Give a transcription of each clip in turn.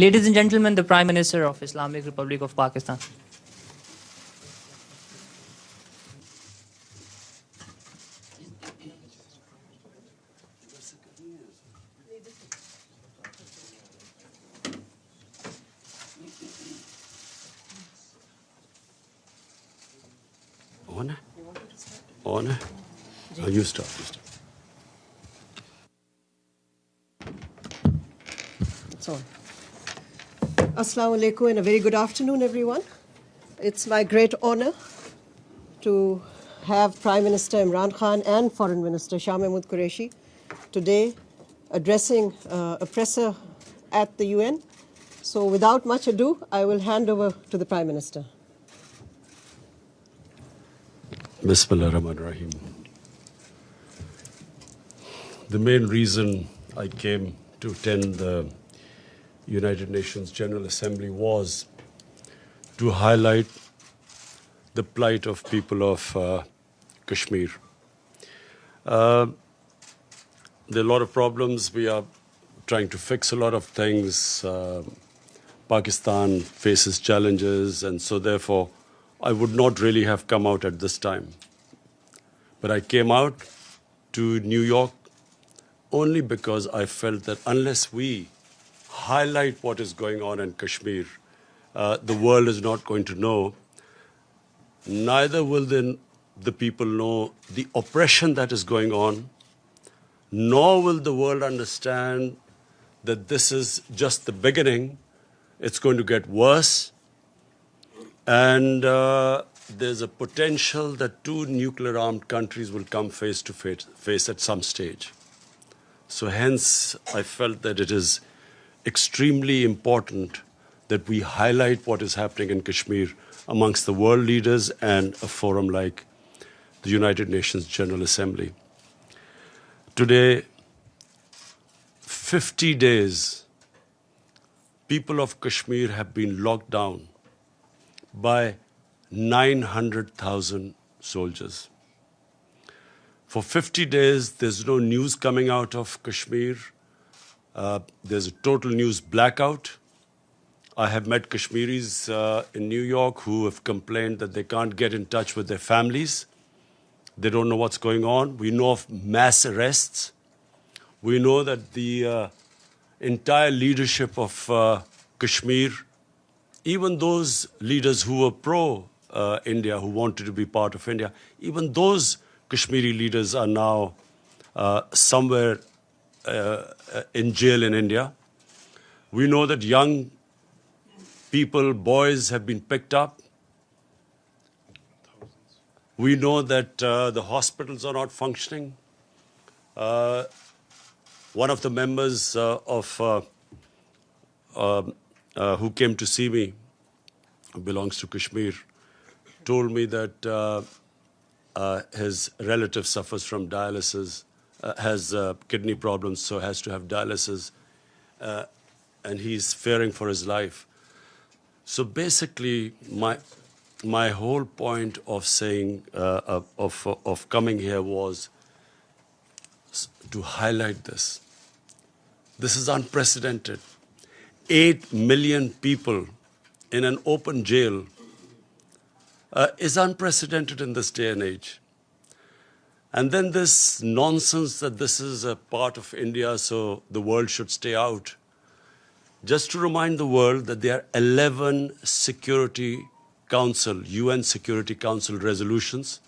Ladies and gentlemen, the Prime Minister of Islamic Republic of Pakistan. On? On? Oh, you start. So, Assalamu alaikum and a very good afternoon, everyone. It's my great honor to have Prime Minister Imran Khan and Foreign Minister Shah Mahmood Qureshi today addressing a presser at the UN. So without much ado, I will hand over to the Prime Minister. Bismillah ar-Rahman ar-Rahim. The main reason I came to attend the United Nations General Assembly was to highlight the plight of people of Kashmir. There are a lot of problems. We are trying to fix a lot of things. Pakistan faces challenges, and so therefore I would not really have come out at this time. But I came out to New York only because I felt that unless we highlight what is going on in Kashmir, the world is not going to know. Neither will the people know the oppression that is going on, nor will the world understand that this is just the beginning. It's going to get worse. And there's a potential that two nuclear-armed countries will come face to face at some stage. So hence, I felt that it is extremely important that we highlight what is happening in Kashmir amongst the world leaders and a forum like the United Nations General Assembly. Today, 50 days, people of Kashmir have been locked down by 900,000 soldiers. For 50 days, there's no news coming out of Kashmir. There's a total news blackout. I have met Kashmiris in New York who have complained that they can't get in touch with their families. They don't know what's going on. We know of mass arrests. We know that the entire leadership of Kashmir, even those leaders who were pro-India, who wanted to be part of India, even those Kashmiri leaders are now somewhere in jail in India. We know that young people, boys, have been picked up. We know that the hospitals are not functioning. One of the members who came to see me, who belongs to Kashmir, told me that his relative suffers from dialysis, has kidney problems, so has to have dialysis, and he's fearing for his life. So basically, my whole point of saying of coming here was to highlight this. This is unprecedented. 8 million people in an open jail is unprecedented in this day and age. And then this nonsense that this is a part of India, so the world should stay out. Just to remind the world that there are 11 Security Council, UN Security Council resolutions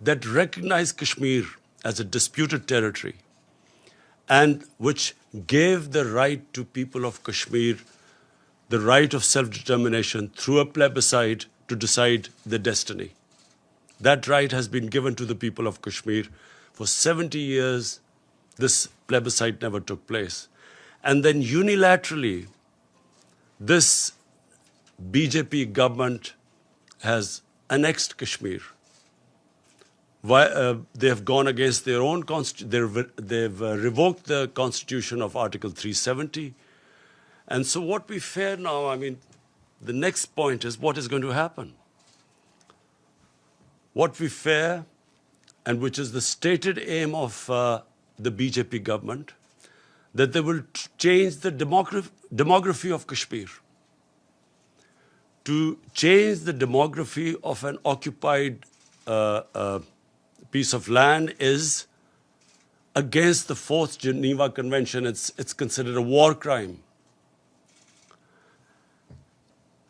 that recognize Kashmir as a disputed territory and which gave the right to people of Kashmir the right of self-determination through a plebiscite to decide their destiny. That right has been given to the people of Kashmir. For 70 years, this plebiscite never took place. And then unilaterally, this BJP government has annexed Kashmir. They have gone against their own constitution. They've revoked the constitution of Article 370. And so what we fear now, I mean, the next point is what is going to happen. What we fear, and which is the stated aim of the BJP government, that they will change the demography of Kashmir. To change the demography of an occupied piece of land is against the Fourth Geneva Convention. It's considered a war crime.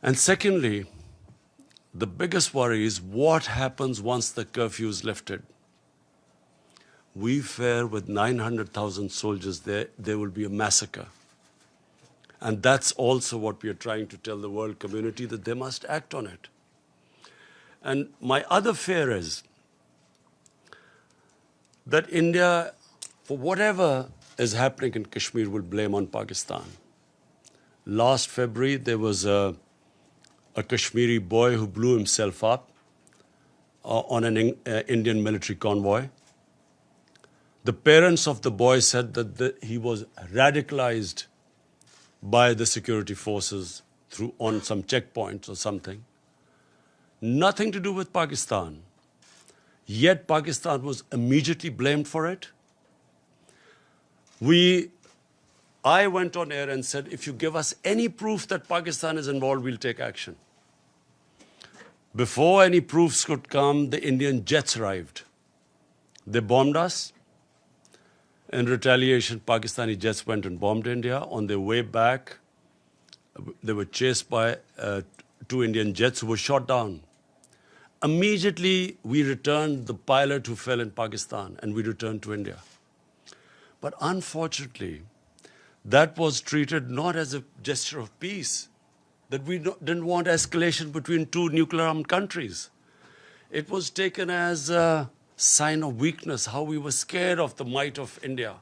And secondly, the biggest worry is what happens once the curfew is lifted. We fear with 900,000 soldiers there will be a massacre. And that's also what we are trying to tell the world community, that they must act on it. And my other fear is that India, for whatever is happening in Kashmir, will blame on Pakistan. Last February, there was a Kashmiri boy who blew himself up on an Indian military convoy. The parents of the boy said that he was radicalized by the security forces on some checkpoints or something. Nothing to do with Pakistan. Yet Pakistan was immediately blamed for it. I went on air and said, if you give us any proof that Pakistan is involved, we'll take action. Before any proofs could come, the Indian jets arrived. They bombed us. In retaliation, Pakistani jets went and bombed India. On their way back, they were chased by 2 Indian jets who were shot down. Immediately, we returned the pilot who fell in Pakistan, and we returned to India. But unfortunately, that was treated not as a gesture of peace, that we didn't want escalation between 2 nuclear-armed countries. It was taken as a sign of weakness, how we were scared of the might of India.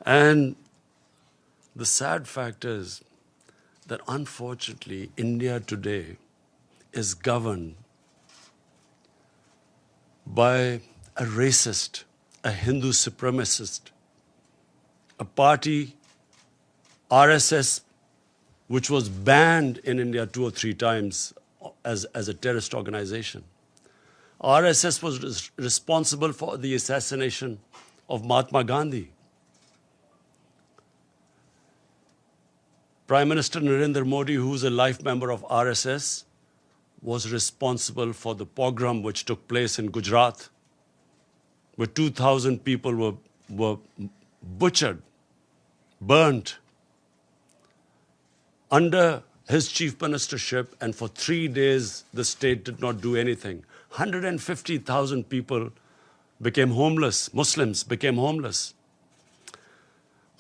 And the sad fact is that unfortunately, India today is governed by a racist, a Hindu supremacist, a party, RSS, which was banned in India 2 or 3 times as a terrorist organization. RSS was responsible for the assassination of Mahatma Gandhi. Prime Minister Narendra Modi, who is a life member of RSS, was responsible for the pogrom which took place in Gujarat, where 2,000 people were butchered, burnt under his chief ministership, and for 3 days the state did not do anything. 150,000 people became homeless, Muslims became homeless.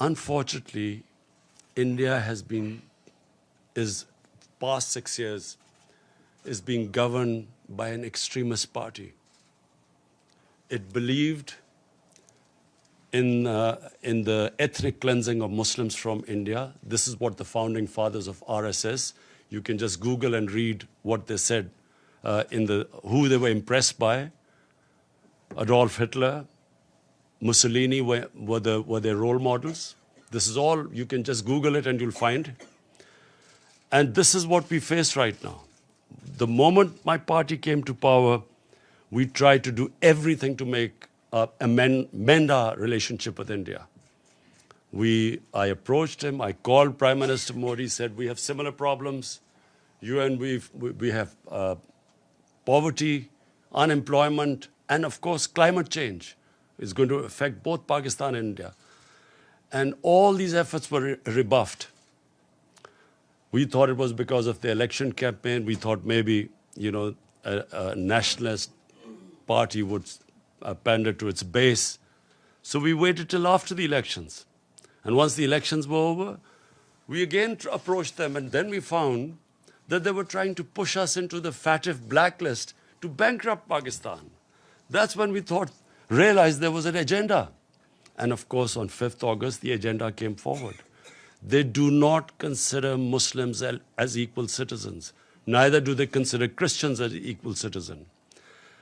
Unfortunately, India is past 6 years, is being governed by an extremist party. It believed in the ethnic cleansing of Muslims from India. This is what the founding fathers of RSS, you can just Google and read what they said, who they were impressed by. Adolf Hitler, Mussolini were their role models. This is all, you can just Google it and you'll find. And this is what we face right now. The moment my party came to power, we tried to do everything to mend our relationship with India. I approached him, I called Prime Minister Modi, said, we have similar problems. You and we have poverty, unemployment, and of course climate change is going to affect both Pakistan and India. And all these efforts were rebuffed. We thought it was because of the election campaign. We thought maybe, a nationalist party would pander to its base. So we waited till after the elections. And once the elections were over, we again approached them, and then we found that they were trying to push us into the FATF blacklist to bankrupt Pakistan. That's when we realized there was an agenda. And of course, on 5th August, the agenda came forward. They do not consider Muslims as equal citizens. Neither do they consider Christians as equal citizens.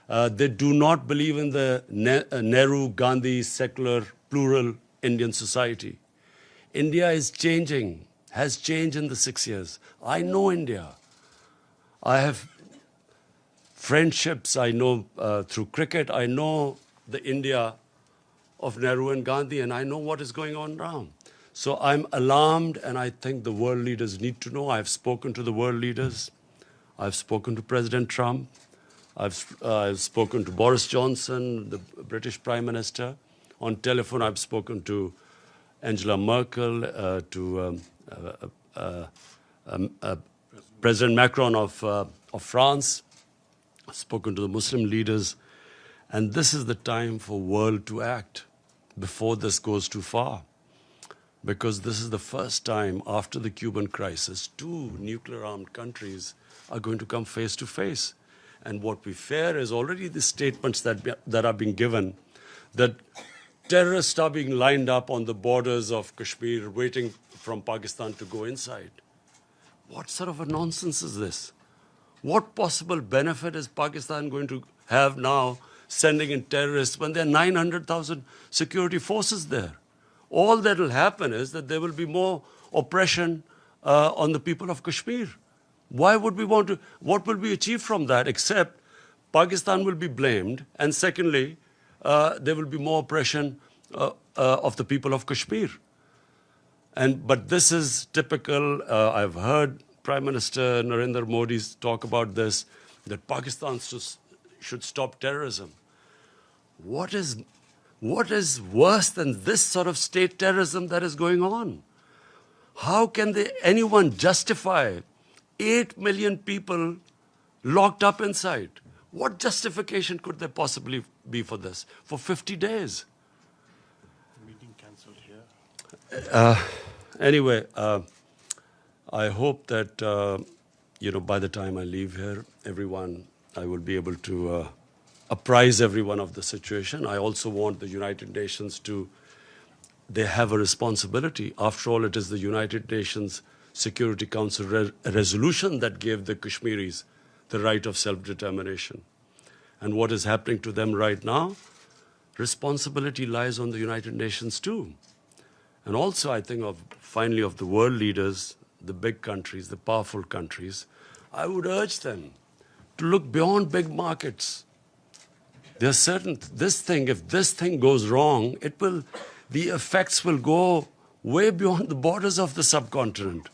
They do not believe in the Nehru-Gandhi secular, plural Indian society. India is changing, has changed in the 6 years. I know India. I have friendships. I know through cricket, I know the India of Nehru and Gandhi, and I know what is going on now. So I'm alarmed, and I think the world leaders need to know. I've spoken to the world leaders. I've spoken to President Trump. I've spoken to Boris Johnson, the British Prime Minister. On telephone, I've spoken to Angela Merkel, to President Macron of France. I've spoken to the Muslim leaders. And this is the time for world to act before this goes too far. Because this is the first time after the Cuban crisis, two nuclear-armed countries are going to come face to face. And what we fear is already the statements that are being given, that terrorists are being lined up on the borders of Kashmir, waiting from Pakistan to go inside. What sort of a nonsense is this? What possible benefit is Pakistan going to have now sending in terrorists when there are 900,000 security forces there? All that will happen is that there will be more oppression on the people of Kashmir. Why would we want to, what will we achieve from that except Pakistan will be blamed, and secondly, there will be more oppression of the people of Kashmir. But this is typical. I've heard Prime Minister Narendra Modi talk about this, that Pakistan should stop terrorism. What is worse than this sort of state terrorism that is going on? How can anyone justify 8 million people locked up inside? What justification could there possibly be for this? For 50 days? Meeting cancelled here. Anyway, I hope that, by the time I leave here, I will be able to apprise everyone of the situation. I also want the United Nations they have a responsibility. After all, it is the United Nations Security Council resolution that gave the Kashmiris the right of self-determination. And what is happening to them right now, responsibility lies on the United Nations too. And also, I think, finally, of the world leaders, the big countries, the powerful countries, I would urge them to look beyond big markets. There are certain, if this thing goes wrong, the effects will go way beyond the borders of the subcontinent.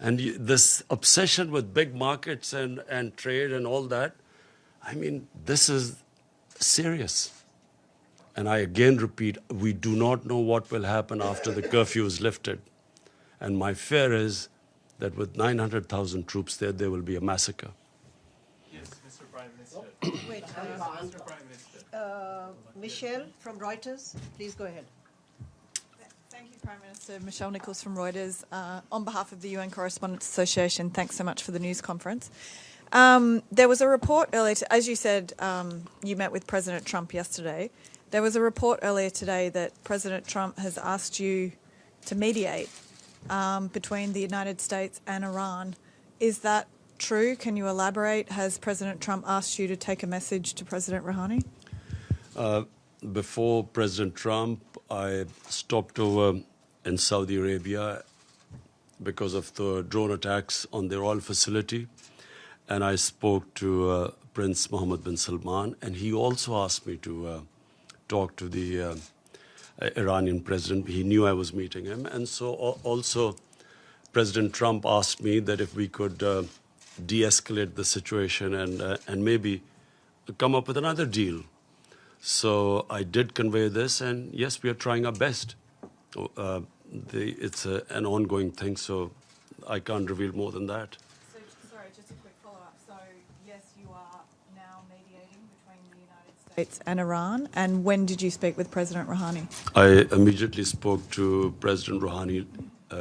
And this obsession with big markets and trade and all that, this is serious. And I again repeat, we do not know what will happen after the curfew is lifted. And my fear is that with 900,000 troops there will be a massacre. Yes, Mr. Prime Minister. Wait, Mr. Prime Minister. Michelle from Reuters, please go ahead. Thank you, Prime Minister. Michelle Nichols from Reuters. On behalf of the UN Correspondents Association, thanks so much for the news conference. There was a report earlier, as you said, you met with President Trump yesterday. There was a report earlier today that President Trump has asked you to mediate between the United States and Iran. Is that true? Can you elaborate? Has President Trump asked you to take a message to President Rouhani? Before President Trump, I stopped over in Saudi Arabia because of the drone attacks on their oil facility. And I spoke to Prince Mohammed bin Salman, and he also asked me to talk to the Iranian president. He knew I was meeting him. And so also President Trump asked me that if we could de-escalate the situation and maybe come up with another deal. So I did convey this, and yes, we are trying our best. It's an ongoing thing, so I can't reveal more than that. So, sorry, just a quick follow-up. So, yes, you are now mediating between the United States and Iran. And when did you speak with President Rouhani? I immediately spoke to President Rouhani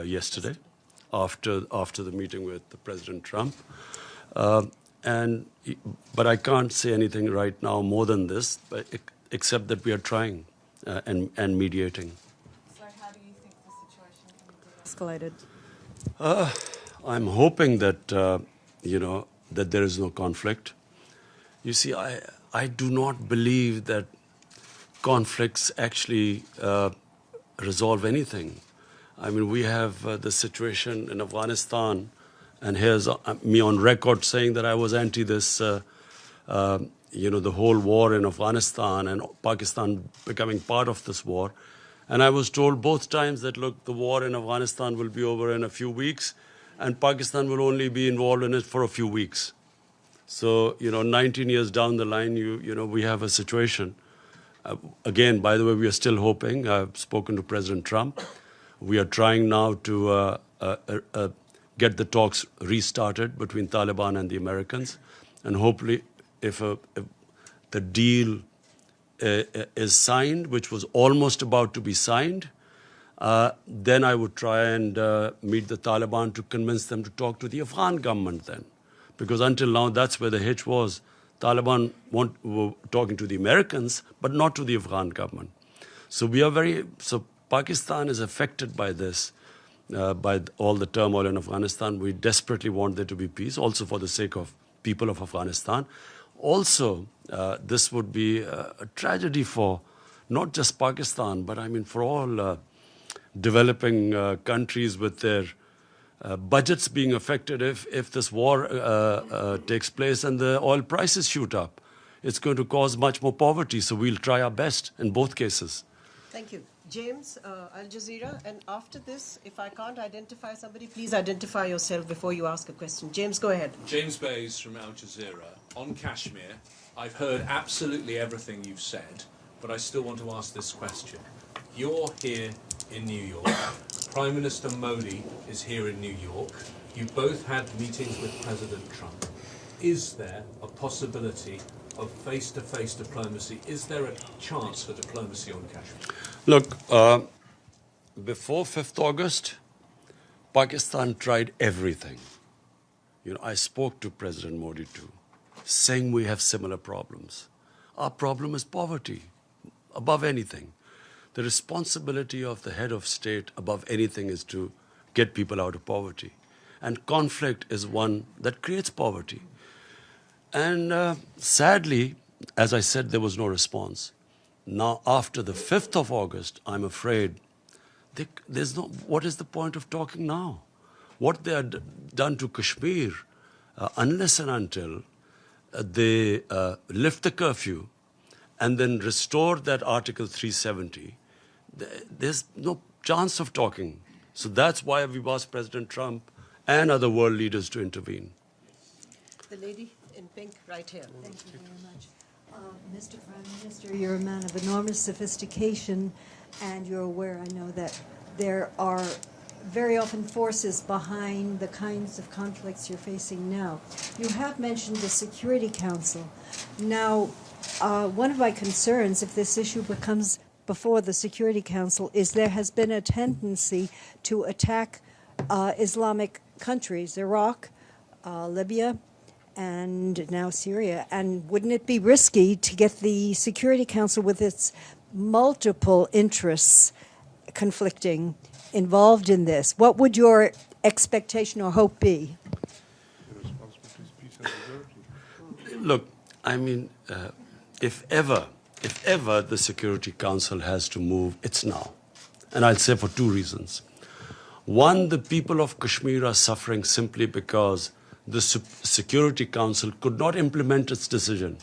yesterday after the meeting with President Trump. But I can't say anything right now more than this, except that we are trying and mediating. So how do you think the situation can be de-escalated? I'm hoping that, that there is no conflict. You see, I do not believe that conflicts actually resolve anything. We have the situation in Afghanistan, and here's me on record saying that I was anti this the whole war in Afghanistan and Pakistan becoming part of this war. And I was told both times that, look, the war in Afghanistan will be over in a few weeks, and Pakistan will only be involved in it for a few weeks. So, 19 years down the line, we have a situation. Again, by the way, we are still hoping. I've spoken to President Trump. We are trying now to get the talks restarted between Taliban and the Americans. And hopefully, if the deal is signed, which was almost about to be signed, then I would try and meet the Taliban to convince them to talk to the Afghan government then. Because until now, that's where the hitch was. Taliban were talking to the Americans, but not to the Afghan government. So Pakistan is affected by this, by all the turmoil in Afghanistan. We desperately want there to be peace, also for the sake of people of Afghanistan. Also, this would be a tragedy for not just Pakistan, but I mean for all developing countries with their budgets being affected if this war takes place and the oil prices shoot up. It's going to cause much more poverty, so we'll try our best in both cases. Thank you. James, Al Jazeera, and after this, if I can't identify somebody, please identify yourself before you ask a question. James, go ahead. James Bays from Al Jazeera. On Kashmir, I've heard absolutely everything you've said, but I still want to ask this question. You're here in New York. Prime Minister Modi is here in New York. You both had meetings with President Trump. Is there a possibility of face-to-face diplomacy? Is there a chance for diplomacy on Kashmir? Look, before 5th August, Pakistan tried everything. I spoke to President Modi too, saying we have similar problems. Our problem is poverty, above anything. The responsibility of the head of state above anything is to get people out of poverty. And conflict is one that creates poverty. And sadly, as I said, there was no response. Now, after the 5th of August, I'm afraid what is the point of talking now? What they had done to Kashmir, unless and until they lift the curfew and then restore that Article 370, there's no chance of talking. So that's why we've asked President Trump and other world leaders to intervene. The lady in pink right here. Thank you very much. Mr. Prime Minister, you're a man of enormous sophistication, and you're aware, I know, that there are very often forces behind the kinds of conflicts you're facing now. You have mentioned the Security Council. Now, one of my concerns, if this issue becomes before the Security Council, is there has been a tendency to attack Islamic countries, Iraq, Libya, and now Syria. And wouldn't it be risky to get the Security Council, with its multiple interests conflicting, involved in this? What would your expectation or hope be? Look, I mean, if ever the Security Council has to move, it's now. And I'll say for two reasons. One, the people of Kashmir are suffering simply because the Security Council could not implement its decision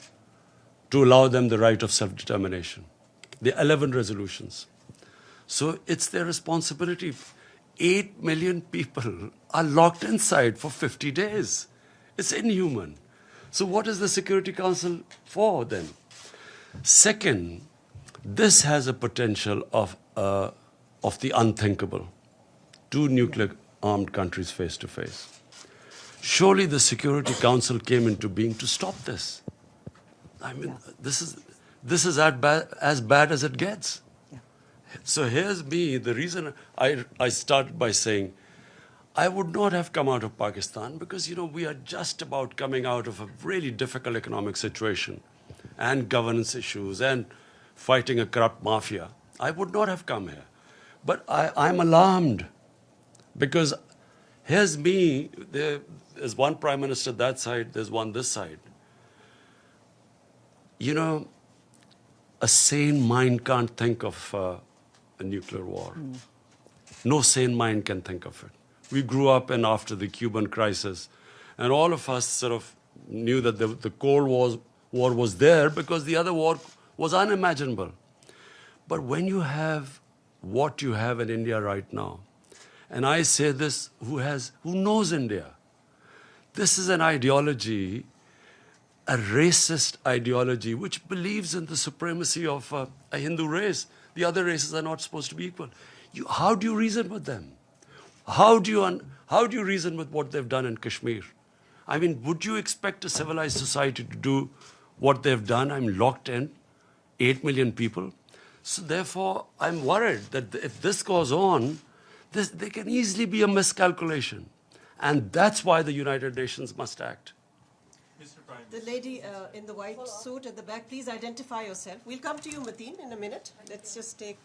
to allow them the right of self-determination. The 11 resolutions. So it's their responsibility. 8 million people are locked inside for 50 days. It's inhuman. So what is the Security Council for then? Second, this has a potential of the unthinkable. 2 nuclear-armed countries face to face. Surely the Security Council came into being to stop this. I mean, this is as bad as it gets. Yeah. So here's me. The reason I started by saying I would not have come out of Pakistan because, we are just about coming out of a really difficult economic situation and governance issues and fighting a corrupt mafia. I would not have come here. But I'm alarmed because here's me. There's one prime minister that side, there's one this side. A sane mind can't think of a nuclear war. No sane mind can think of it. We grew up after the Cuban crisis, and all of us sort of knew that the Cold War war was there because the other war was unimaginable. But when you have what you have in India right now, and I say this who knows India, this is an ideology, a racist ideology, which believes in the supremacy of a Hindu race. The other races are not supposed to be equal. How do you reason with them? How do you reason with what they've done in Kashmir? I mean, would you expect a civilized society to do what they've done? I'm locked in, 8 million people. So therefore, I'm worried that if this goes on, there can easily be a miscalculation. And that's why the United Nations must act. Mr. Prime The lady in the white suit at the back, please identify yourself. We'll come to you, Mateen, in a minute. Let's just take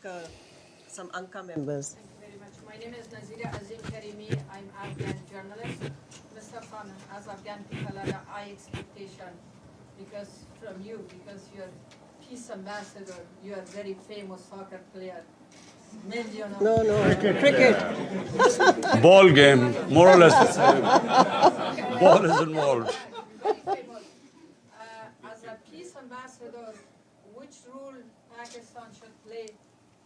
some Anka members. Thank you very much. My name is Nazira Azim Karimi. I'm Afghan journalist. Mr. Khan, as Afghan people have a high expectation from you because you're peace ambassador. You are very famous soccer player. No, cricket. Ball game, more or less the same. Ball is involved. Very famous. As a peace ambassador, which role Pakistan should play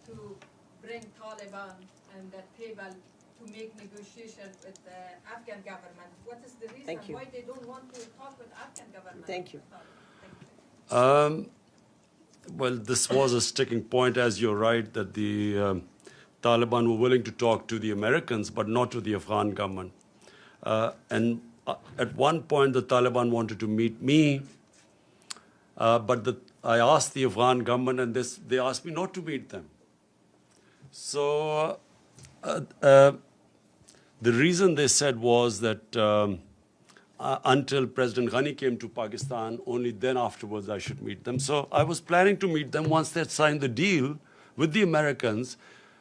to bring Taliban and the table to make negotiation with the Afghan government? What is the reason why they don't want to talk with Afghan government? Thank you. Well, this was a sticking point, as you're right, that the Taliban were willing to talk to the Americans, but not to the Afghan government. And at one point, the Taliban wanted to meet me, but I asked the Afghan government, and they asked me not to meet them. So the reason they said was that until President Ghani came to Pakistan, only then afterwards I should meet them. So I was planning to meet them once they had signed the deal with the Americans,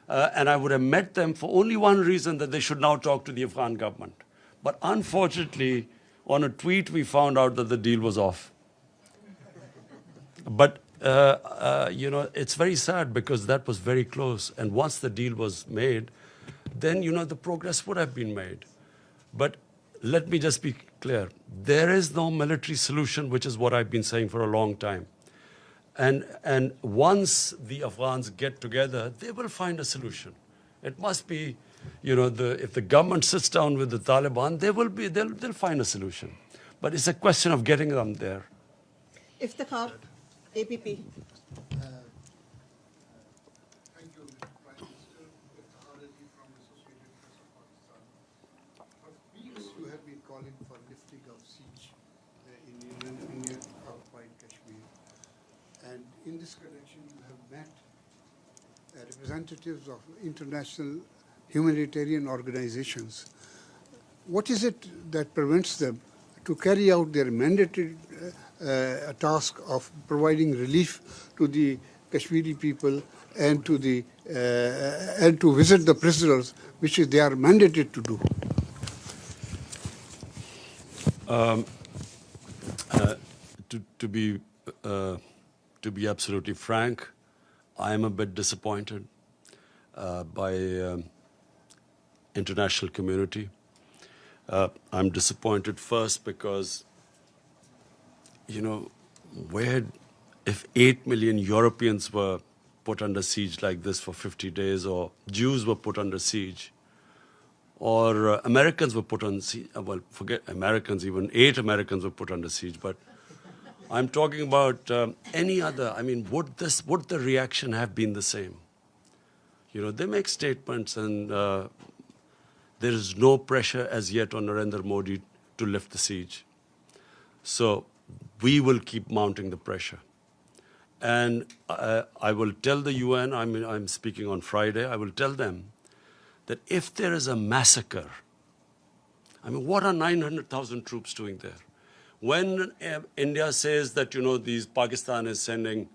and I would have met them for only one reason, that they should now talk to the Afghan government. But unfortunately, on a tweet, we found out that the deal was off. But, it's very sad because that was very close. And once the deal was made, then, the progress would have been made. But let me just be clear. There is no military solution, which is what I've been saying for a long time. And once the Afghans get together, they will find a solution. It must be, if the government sits down with the Taliban, they'll find a solution. But it's a question of getting them there. Iftikhar, APP. Thank you, Mr. Prime Minister. Iftikhar Ali from Associated Press of Pakistan. For weeks, you have been calling for lifting of siege in Indian occupied Kashmir. And in this connection, you have met representatives of international humanitarian organizations. What is it that prevents them to carry out their mandated task of providing relief to the Kashmiri people and to visit the prisoners, which they are mandated to do? To be absolutely frank, I am a bit disappointed by international community. I'm disappointed first because, if 8 million Europeans were put under siege like this for 50 days, or Jews were put under siege, or Americans were put on siege, well, forget Americans, even 8 Americans were put under siege, but I'm talking about any other. I mean, would the reaction have been the same? They make statements, and there is no pressure as yet on Narendra Modi to lift the siege. So we will keep mounting the pressure. And I will tell the UN, I'm speaking on Friday, I will tell them that if there is a massacre, what are 900,000 troops doing there? When India says that, these Pakistan is sending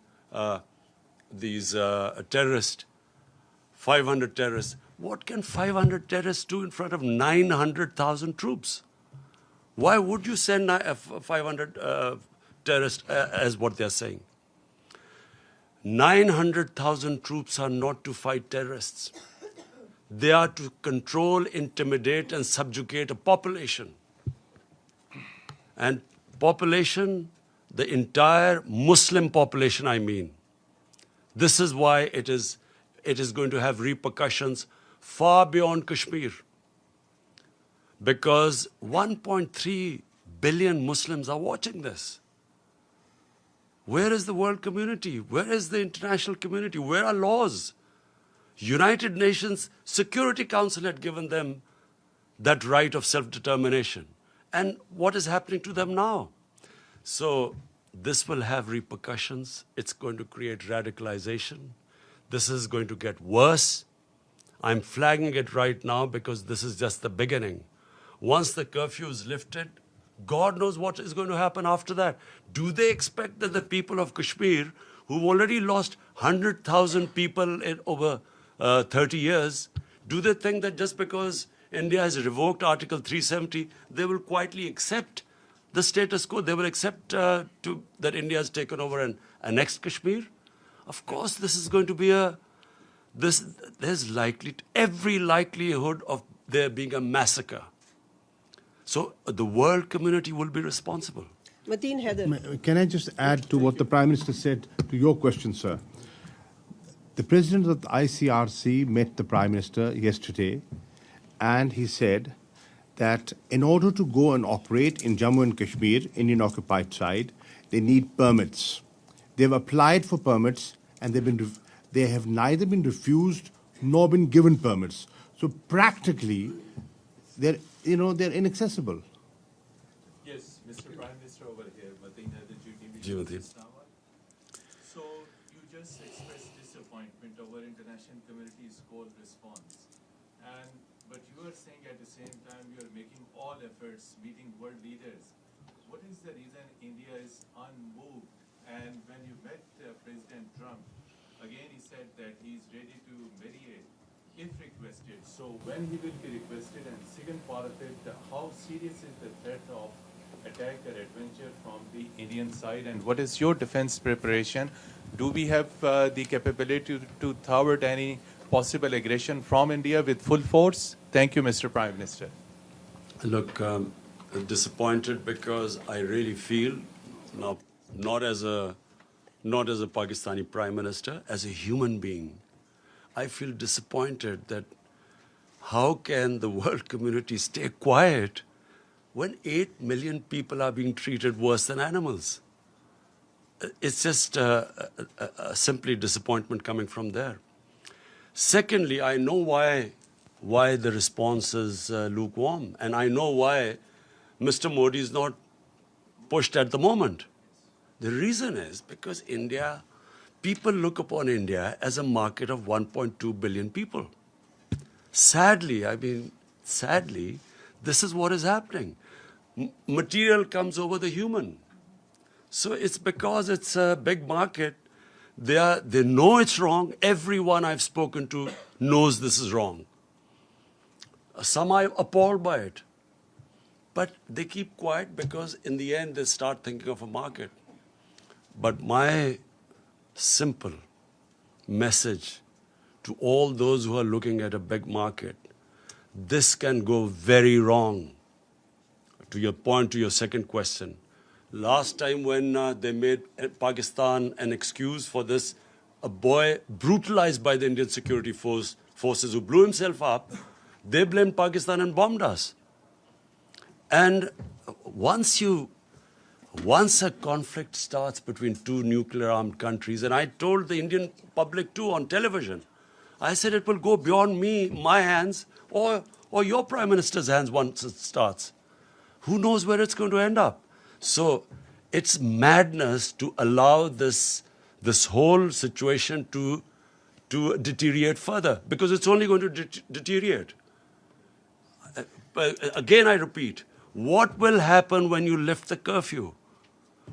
these terrorists, 500 terrorists, what can 500 terrorists do in front of 900,000 troops? Why would you send 500 terrorists as what they're saying? 900,000 troops are not to fight terrorists. They are to control, intimidate, and subjugate a population. And population, the entire Muslim population, I mean. This is why it is going to have repercussions far beyond Kashmir. Because 1.3 billion Muslims are watching this. Where is the world community? Where is the international community? Where are laws? United Nations Security Council had given them that right of self-determination. And what is happening to them now? So this will have repercussions. It's going to create radicalization. This is going to get worse. I'm flagging it right now because this is just the beginning. Once the curfew is lifted, God knows what is going to happen after that. Do they expect that the people of Kashmir, who've already lost 100,000 people in over 30 years, do they think that just because India has revoked Article 370, they will quietly accept the status quo? They will accept that India has taken over and annexed Kashmir? Of course, this is going to be there's every likelihood of there being a massacre. So the world community will be responsible. Mateen Haider. Can I just add to what the Prime Minister said to your question, sir? The President of the ICRC met the Prime Minister yesterday, and he said that in order to go and operate in Jammu and Kashmir, Indian occupied side, they need permits. They've applied for permits, and they have neither been refused nor been given permits. So practically, they're inaccessible. Yes, Mr. Prime Minister over here, Mateen Haider, Ji, Mateen. So you just expressed disappointment over international community's cold response. But you are saying at the same time you are making all efforts, meeting world leaders. What is the reason India is unmoved? And when you met President Trump, again he said that he is ready to mediate if requested. So when he will be requested, and second part of it, how serious is the threat of attack or adventure from the Indian side, and what is your defense preparation? Do we have the capability to thwart any possible aggression from India with full force? Thank you, Mr. Prime Minister. Look, I'm disappointed because I really feel, now, not as a Pakistani Prime Minister, as a human being, I feel disappointed that how can the world community stay quiet when 8 million people are being treated worse than animals? It's just simply disappointment coming from there. Secondly, I know why the response is lukewarm, and I know why Mr. Modi is not pushed at the moment. The reason is because people look upon India as a market of 1.2 billion people. Sadly, this is what is happening. Material comes over the human. So it's because it's a big market. They know it's wrong. Everyone I've spoken to knows this is wrong. Some are appalled by it. But they keep quiet because in the end they start thinking of a market. But my simple message to all those who are looking at a big market, this can go very wrong. To your point, to your second question, last time when they made Pakistan an excuse for this, a boy brutalized by the Indian security forces who blew himself up, they blamed Pakistan and bombed us. And once a conflict starts between two nuclear-armed countries, and I told the Indian public too on television, I said it will go beyond my hands, or your Prime Minister's hands once it starts. Who knows where it's going to end up? So it's madness to allow this whole situation to deteriorate further, because it's only going to deteriorate. Again, I repeat, what will happen when you lift the curfew?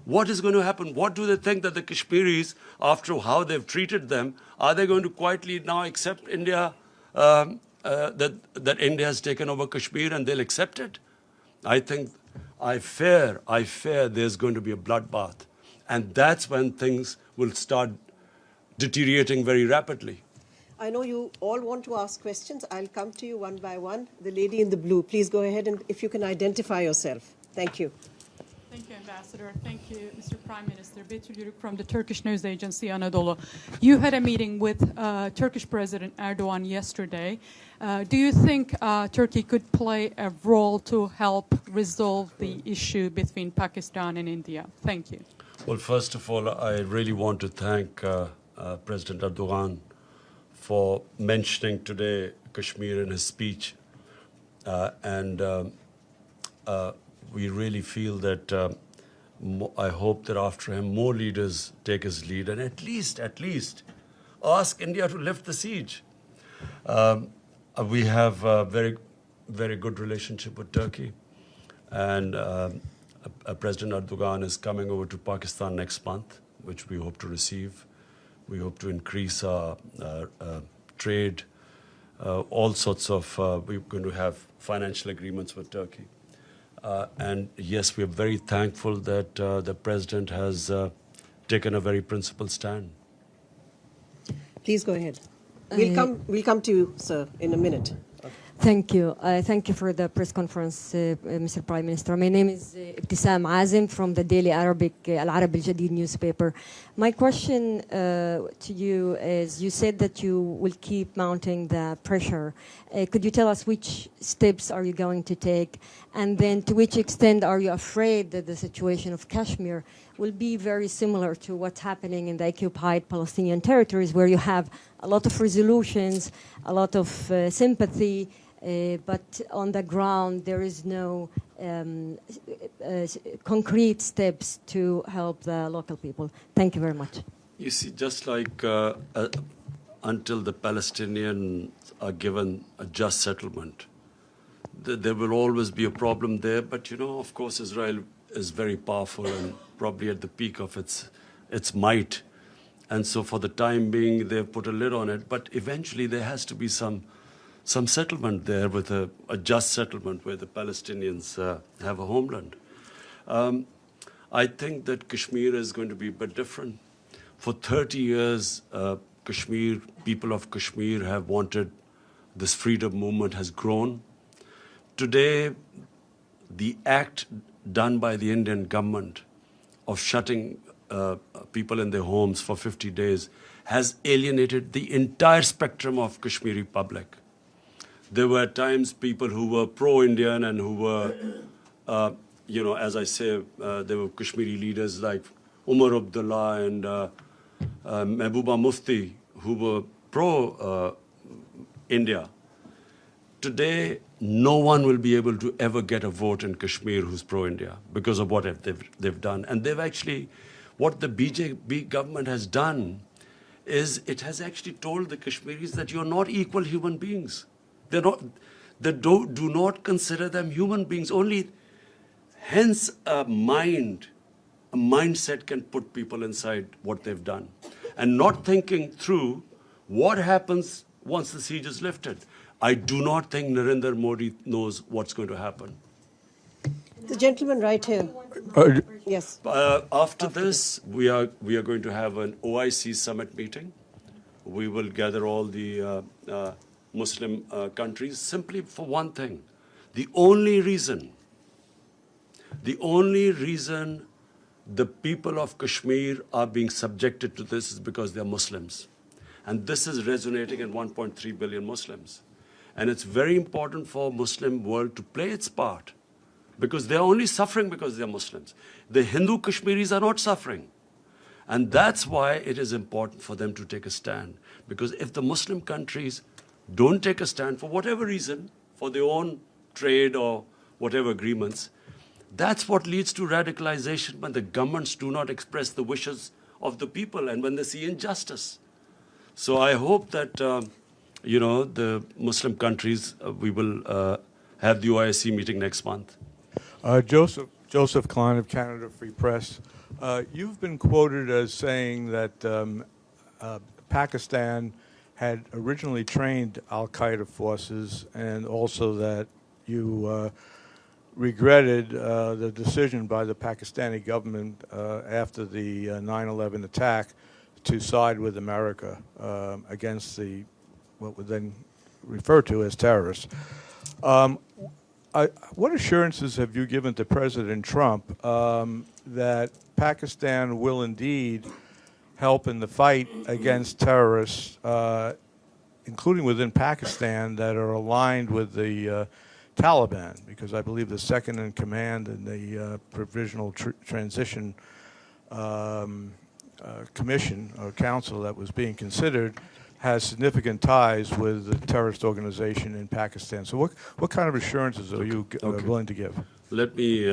What is going to happen? What do they think that the Kashmiris, after how they've treated them, are they going to quietly now accept India, that India has taken over Kashmir and they'll accept it? I fear there's going to be a bloodbath. And that's when things will start deteriorating very rapidly. I know you all want to ask questions. I'll come to you one by one. The lady in the blue, please go ahead, and if you can identify yourself. Thank you. Thank you, Ambassador. Thank you, Mr. Prime Minister. Betül Yürük from the Turkish news agency Anadolu. You had a meeting with Turkish President Erdogan yesterday. Do you think Turkey could play a role to help resolve the issue between Pakistan and India? Thank you. Well, first of all, I really want to thank President Erdogan for mentioning today Kashmir in his speech. We really feel that I hope that after him more leaders take his lead and at least ask India to lift the siege. We have a very, very good relationship with Turkey, and President Erdogan is coming over to Pakistan next month, which we hope to receive. We hope to increase our trade, all sorts of, we're going to have financial agreements with Turkey. And yes, we are very thankful that the President has taken a very principled stand. Please go ahead. We'll come to you, sir, in a minute. Thank you. Thank you for the press conference, Mr. Prime Minister. My name is Ibtisam Azim from the Daily Arabic Al-Arab Al-Jadid newspaper. My question to you is, you said that you will keep mounting the pressure. Could you tell us which steps are you going to take? And then to which extent are you afraid that the situation of Kashmir will be very similar to what's happening in the occupied Palestinian territories, where you have a lot of resolutions, a lot of sympathy, but on the ground there is no concrete steps to help the local people. Thank you very much. You see, just like until the Palestinians are given a just settlement, there will always be a problem there. But, you know, of course, Israel is very powerful and probably at the peak of its might. And so for the time being, they've put a lid on it. But eventually there has to be some settlement there, with a just settlement where the Palestinians have a homeland. I think that Kashmir is going to be a bit different. For 30 years, people of Kashmir have wanted this freedom movement has grown. Today, the act done by the Indian government of shutting people in their homes for 50 days has alienated the entire spectrum of Kashmiri public. There were at times people who were pro-Indian and who were, as I say, there were Kashmiri leaders like Umar Abdullah and Mehbooba Mufti who were pro-India. Today, no one will be able to ever get a vote in Kashmir who's pro-India because of what they've done. And they've actually, what the BJP government has done is it has actually told the Kashmiris that you're not equal human beings. They do not consider them human beings. Only, hence, a mindset can put people inside what they've done. And not thinking through what happens once the siege is lifted. I do not think Narendra Modi knows what's going to happen. The gentleman right here. Yes. After this, we are going to have an OIC summit meeting. We will gather all the Muslim countries simply for one thing. The only reason the people of Kashmir are being subjected to this is because they are Muslims. And this is resonating in 1.3 billion Muslims. And it's very important for Muslim world to play its part, because they're only suffering because they're Muslims. The Hindu Kashmiris are not suffering. And that's why it is important for them to take a stand. Because if the Muslim countries don't take a stand for whatever reason, for their own trade or whatever agreements, that's what leads to radicalization when the governments do not express the wishes of the people and when they see injustice. So I hope that, the Muslim countries, we will have the OIC meeting next month. Joseph Klein of Canada Free Press. You've been quoted as saying that Pakistan had originally trained al-Qaeda forces, and also that you regretted the decision by the Pakistani government after the 9/11 attack to side with America against what would then refer to as terrorists. what assurances have you given to President Trump that Pakistan will indeed help in the fight against terrorists, including within Pakistan, that are aligned with the Taliban? Because I believe the second in command in the Provisional Transition Commission or Council that was being considered has significant ties with the terrorist organization in Pakistan. So what kind of assurances are you willing to give? Let me,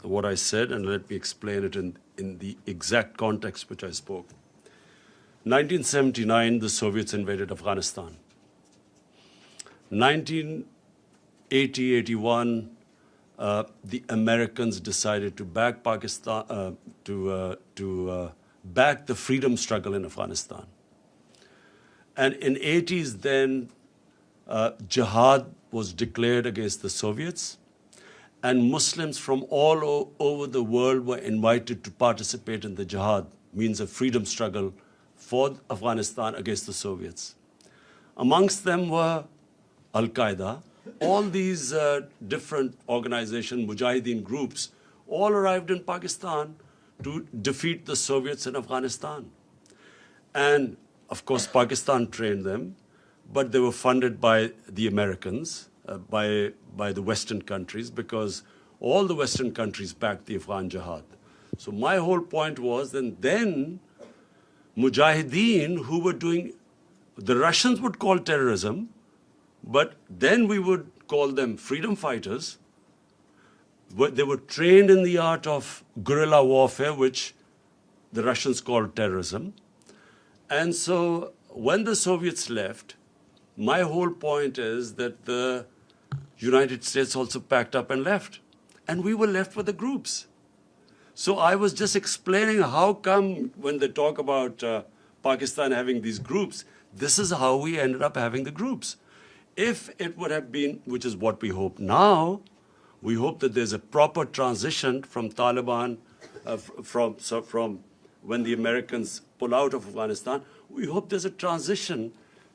what I said, and let me explain it in the exact context which I spoke. 1979, the Soviets invaded Afghanistan. 1980-81, the Americans decided to back Pakistan, to back the freedom struggle in Afghanistan. And in 80s, then jihad was declared against the Soviets, and Muslims from all over the world were invited to participate in the jihad, means a freedom struggle for Afghanistan against the Soviets. Amongst them were Al-Qaeda. All these different organizations, Mujahideen groups, all arrived in Pakistan to defeat the Soviets in Afghanistan. And of course, Pakistan trained them, but they were funded by the Americans, by the Western countries, because all the Western countries backed the Afghan jihad. So my whole point was, and then Mujahideen, who were doing, the Russians would call terrorism, but then we would call them freedom fighters. They were trained in the art of guerrilla warfare, which the Russians called terrorism. And so when the Soviets left, my whole point is that the United States also packed up and left. And we were left with the groups. So I was just explaining how come when they talk about Pakistan having these groups, this is how we ended up having the groups. If it would have been, which is what we hope now, we hope that there's a proper transition from Taliban, from when the Americans pull out of Afghanistan, we hope there's a transition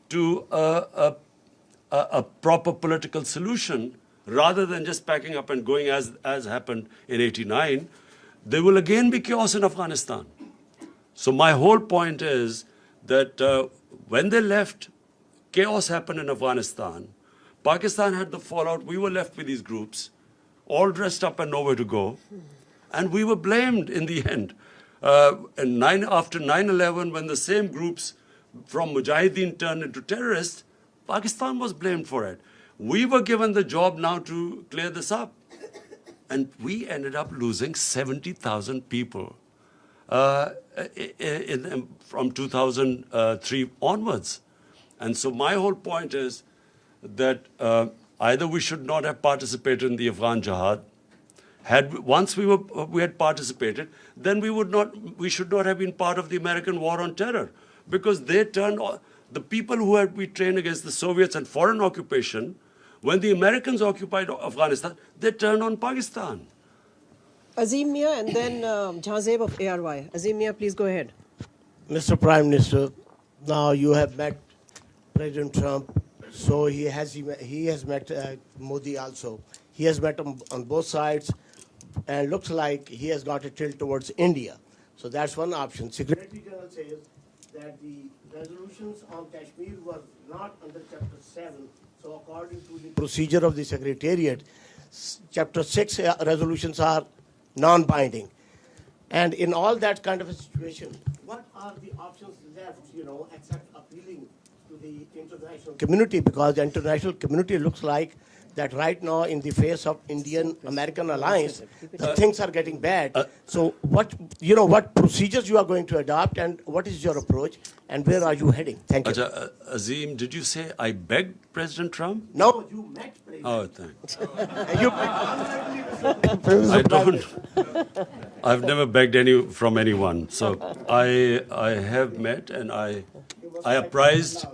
to a proper political solution rather than just packing up and going as happened in '89. There will again be chaos in Afghanistan. So my whole point is that when they left, chaos happened in Afghanistan. Pakistan had the fallout. We were left with these groups, all dressed up and nowhere to go. And we were blamed in the end. After 9/11, when the same groups from Mujahideen turned into terrorists, Pakistan was blamed for it. We were given the job now to clear this up. And we ended up losing 70,000 people from 2003 onwards. And so my whole point is that either we should not have participated in the Afghan jihad. Once we had participated, then we should not have been part of the American war on terror, because they turned the people who we trained against the Soviets and foreign occupation. When the Americans occupied Afghanistan, they turned on Pakistan. Azim Mia and then Jazeb of ARY. Azim Mia, please go ahead. Mr. Prime Minister, now you have met President Trump, so he has met Modi also. He has met him on both sides, and looks like he has got a tilt towards India. So that's one option. Secretary General says that the resolutions on Kashmir were not under Chapter 7. So according to the procedure of the Secretariat, Chapter 6 resolutions are non-binding. And in all that kind of a situation, what are the options left, except appealing to the international community? Because the international community looks like that right now, in the face of Indian-American alliance, things are getting bad. So what procedures you are going to adopt, and what is your approach, and where are you heading? Thank you. Azim, did you say I begged President Trump? No, you met President. Oh, thanks. I don't. I've never begged from anyone. So I have met, and I apprised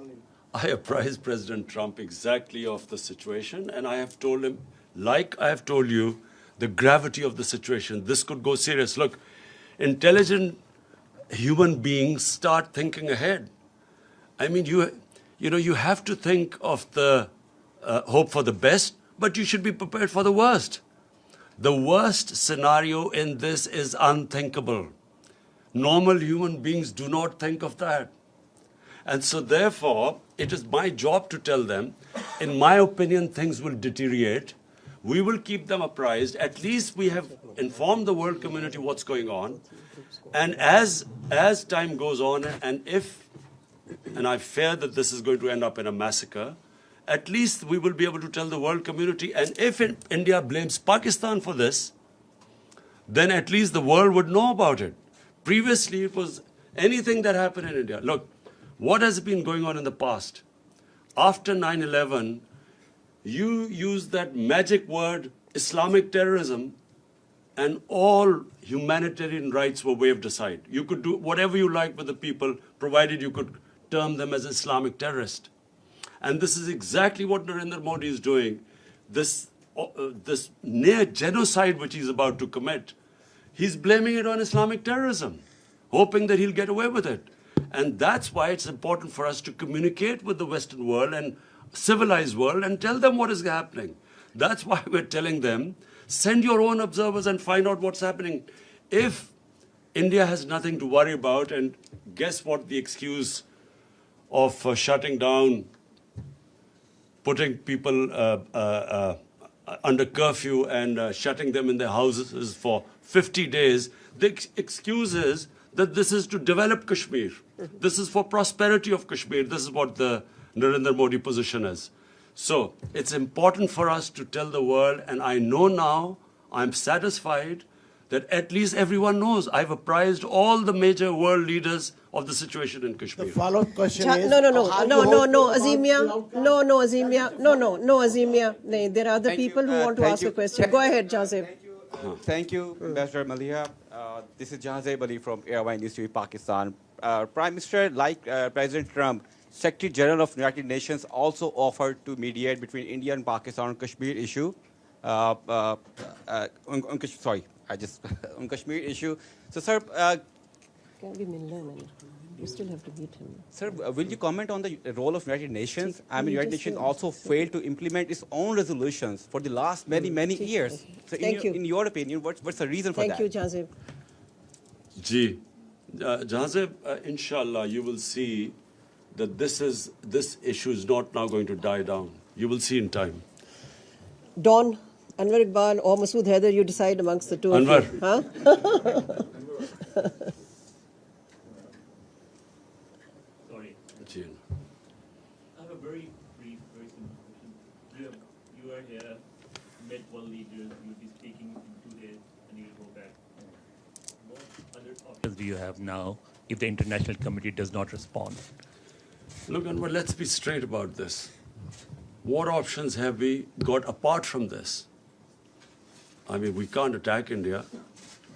President Trump exactly of the situation, and I have told him, like I have told you, the gravity of the situation. This could go serious. Look, intelligent human beings start thinking ahead. I mean, you have to think of the hope for the best, but you should be prepared for the worst. The worst scenario in this is unthinkable. Normal human beings do not think of that. And so therefore, it is my job to tell them, in my opinion, things will deteriorate. We will keep them apprised. At least we have informed the world community what's going on. And as time goes on, and I fear that this is going to end up in a massacre, at least we will be able to tell the world community. And if India blames Pakistan for this, then at least the world would know about it. Previously, it was anything that happened in India. Look, what has been going on in the past? After 9/11, you used that magic word, Islamic terrorism, and all humanitarian rights were waved aside. You could do whatever you like with the people, provided you could term them as Islamic terrorists. And this is exactly what Narendra Modi is doing. This near genocide which he's about to commit, he's blaming it on Islamic terrorism, hoping that he'll get away with it. And that's why it's important for us to communicate with the Western world and civilized world and tell them what is happening. That's why we're telling them, send your own observers and find out what's happening. If India has nothing to worry about, and guess what the excuse of shutting down, putting people under curfew and shutting them in their houses for 50 days, the excuse is that this is to develop Kashmir. This is for prosperity of Kashmir. This is what the Narendra Modi position is. So it's important for us to tell the world, and I know now, I'm satisfied that at least everyone knows. I've apprised all the major world leaders of the situation in Kashmir. The follow-up question is... No, Azimia. No, Azimia. No, there are other people who want to ask a question. Go ahead, Jazeb. Thank you, Ambassador Malia. This is Jazeb Ali from Airline Institute, Pakistan. Prime Minister, like President Trump, Secretary General of United Nations also offered to mediate between India and Pakistan on Kashmir issue. On Kashmir issue. So, sir, you still have to beat him. Sir, will you comment on the role of United Nations? I mean, United Nations also failed to implement its own resolutions for the last many years. So, in your opinion, what's the reason for that? Thank you, Jazeb. Ji, Jazeb, inshallah, you will see that this issue is not now going to die down. You will see in time. Don, Anwar Iqbal or Masood Haider, you decide amongst the two Anwar. of you. Huh? Sorry. I have a very brief, very simple question. You are here, met world leaders, you'll be speaking in 2 days, and you'll go back. What other options do you have now if the international community does not respond? Look, Anwar, let's be straight about this. What options have we got apart from this? I mean, we can't attack India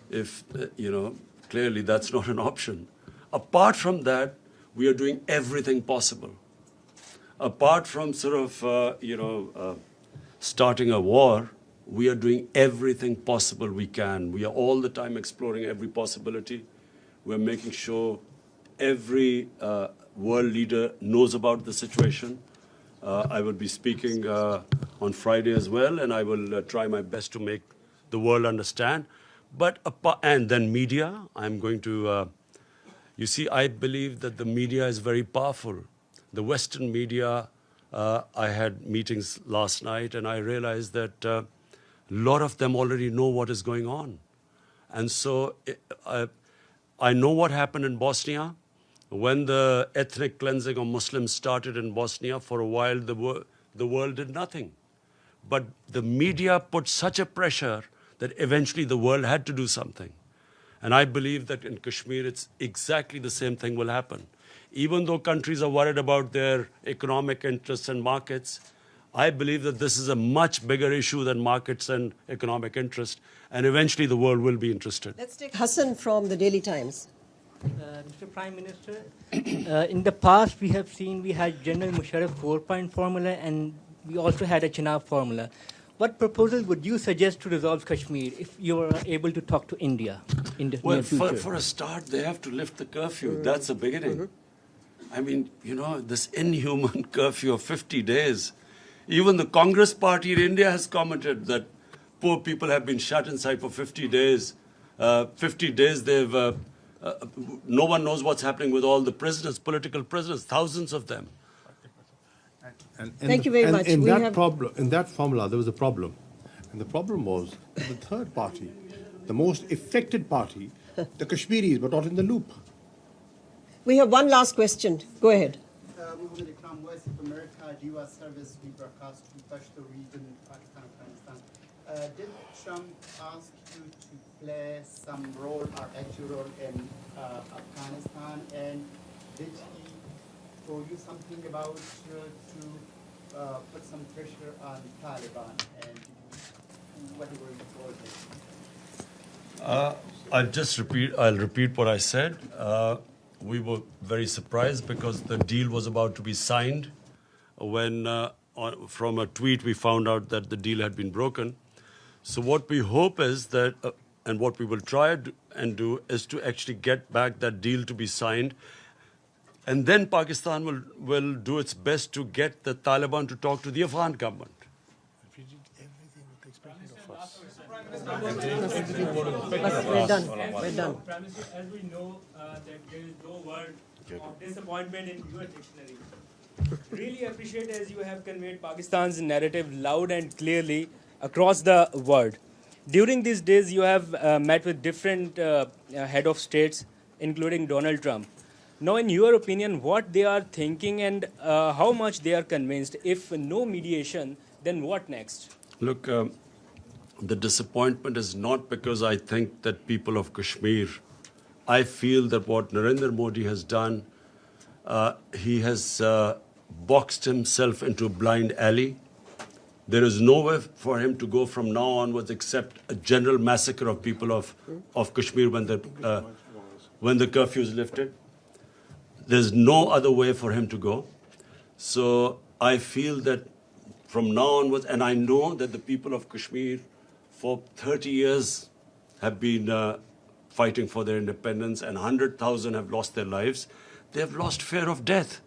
if, clearly that's not an option. Apart from that, we are doing everything possible. Apart from starting a war, we are doing everything possible we can. We are all the time exploring every possibility. We're making sure every world leader knows about the situation. I will be speaking on Friday as well, and I will try my best to make the world understand. And then media, I'm going to, you see, I believe that the media is very powerful. The Western media, I had meetings last night, and I realized that a lot of them already know what is going on. And so I know what happened in Bosnia. When the ethnic cleansing of Muslims started in Bosnia, for a while the world did nothing. But the media put such a pressure that eventually the world had to do something. And I believe that in Kashmir, it's exactly the same thing will happen. Even though countries are worried about their economic interests and markets, I believe that this is a much bigger issue than markets and economic interest. And eventually the world will be interested. Let's take Hassan from the Daily Times. Mr. Prime Minister, in the past we have seen we had General Musharraf 4-point formula and we also had a Chenab formula. What proposal would you suggest to resolve Kashmir if you were able to talk to India in the near future? For a start, they have to lift the curfew. That's the beginning. I mean, this inhuman curfew of 50 days. Even the Congress party in India has commented that poor people have been shut inside for 50 days. 50 days no one knows what's happening with all the prisoners, political prisoners, thousands of them. Thank you very much. In that formula, there was a problem. And the problem was the third party, the most affected party, the Kashmiris, were not in the loop. We have one last question. Go ahead. Voice of America, U.S. service, we broadcast to Pashto region, Pakistan, Afghanistan. Did Trump ask you to play some role or active role in Afghanistan? And did he told you something about to put some pressure on Taliban? And whatever you told him? I'll repeat what I said. We were very surprised because the deal was about to be signed when from a tweet we found out that the deal had been broken. So what we hope is that, and what we will try and do, is to actually get back that deal to be signed. And then Pakistan will do its best to get the Taliban to talk to the Afghan government. We're done. We're done. As we know that there is no word of disappointment in your dictionary. Really appreciate as you have conveyed Pakistan's narrative loud and clearly across the world. During these days, you have met with different head of states, including Donald Trump. Now, in your opinion, what they are thinking and how much they are convinced? If no mediation, then what next? Look, the disappointment is not because I think that people of Kashmir, I feel that what Narendra Modi has done, he has boxed himself into a blind alley. There is nowhere for him to go from now onwards except a general massacre of people of Kashmir when the curfew is lifted. There's no other way for him to go. So I feel that from now onwards, and I know that the people of Kashmir for 30 years have been fighting for their independence, and 100,000 have lost their lives. They have lost fear of death.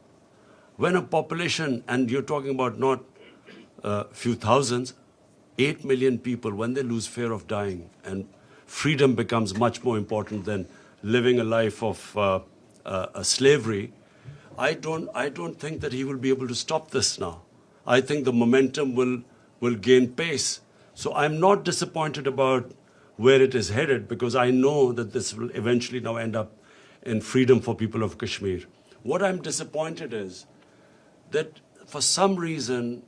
When a population, and you're talking about not a few thousands, 8 million people, when they lose fear of dying, and freedom becomes much more important than living a life of slavery, I don't think that he will be able to stop this now. I think the momentum will gain pace. So I'm not disappointed about where it is headed because I know that this will eventually now end up in freedom for people of Kashmir. What I'm disappointed is that for some reason,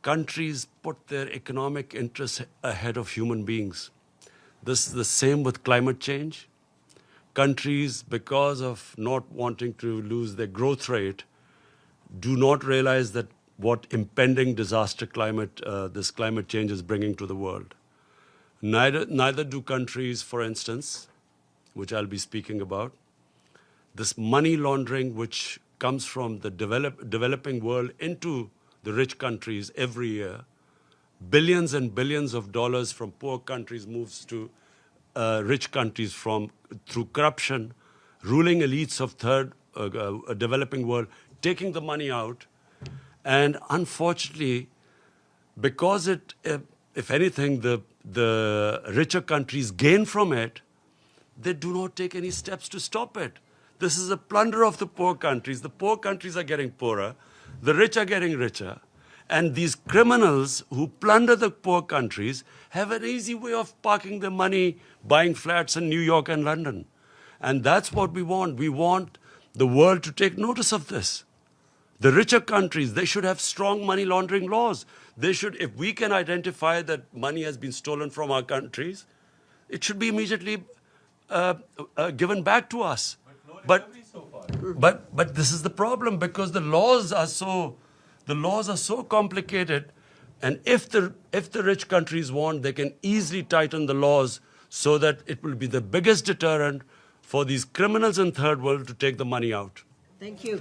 countries put their economic interests ahead of human beings. This is the same with climate change. Countries, because of not wanting to lose their growth rate, do not realize that what impending disaster this climate change is bringing to the world. Neither do countries, for instance, which I'll be speaking about, this money laundering which comes from the developing world into the rich countries every year. Billions and billions of dollars from poor countries moves to rich countries through corruption, ruling elites of developing world, taking the money out. And unfortunately, because if anything, the richer countries gain from it, they do not take any steps to stop it. This is a plunder of the poor countries. The poor countries are getting poorer. The rich are getting richer. And these criminals who plunder the poor countries have an easy way of parking their money, buying flats in New York and London. And that's what we want. We want the world to take notice of this. The richer countries, they should have strong money laundering laws. They should, if we can identify that money has been stolen from our countries, it should be immediately given back to us. But this is the problem because the laws are so complicated, and if the rich countries want, they can easily tighten the laws so that it will be the biggest deterrent for these criminals in third world to take the money out. Thank you.